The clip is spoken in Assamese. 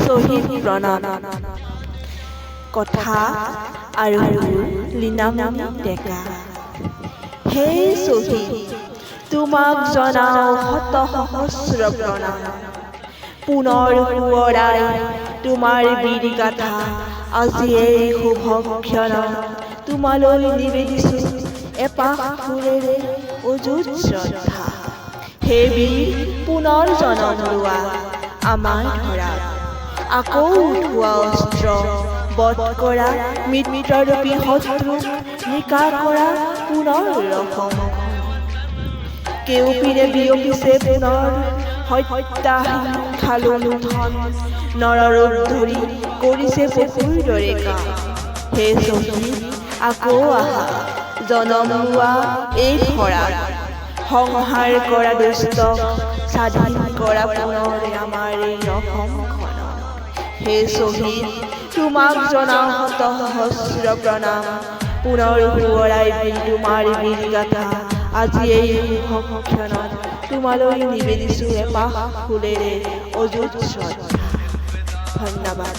শ্বহীদ প্ৰণাম কথা আৰু লীনামণি ডেকা। হে শ্বহীদ, তোমাক জনাওঁ শত সহস্ৰ প্ৰণাম। পুনৰ সোঁৱৰাই তোমাৰ বীৰগাথা আজি এই শুভ ক্ষণত তোমালৈ নিবেদিছোঁ এপাহ ফুলেৰে অযুত শ্ৰদ্ধা। হে বীৰ, পুনৰ জনম লোৱা আমাৰ ধৰাত, আকৌ উঠোৱা অস্ত্ৰ বধ কৰা মিত্ৰৰূপী শত্ৰুক নিকা কৰা পুনৰ ৰসমখন। কেউপিনে বিয়পিছে পুনৰ হত্যা হিংসা লুণ্ঠন, নৰৰূপ ধৰি কৰিছে পশুৰ দৰে কাম। হে শ্বহীদ, আকৌ আহা জনম লোৱা এই ধৰাত, সংহাৰ কৰা দুষ্টক স্বাধীন কৰা পুনৰ আমাৰ এই অসমখনক। হে শ্বহীদ, তোমাক জনাওঁ শত সহস্ৰ প্ৰণাম। পুনৰ সোঁৱৰাই তোমাৰ বীৰগাথা আজি এই শুভ ক্ষণত তোমালৈ নিবেদিছোঁ এপাহ ফুলেৰে অযুত শ্ৰদ্ধা। ধন্যবাদ।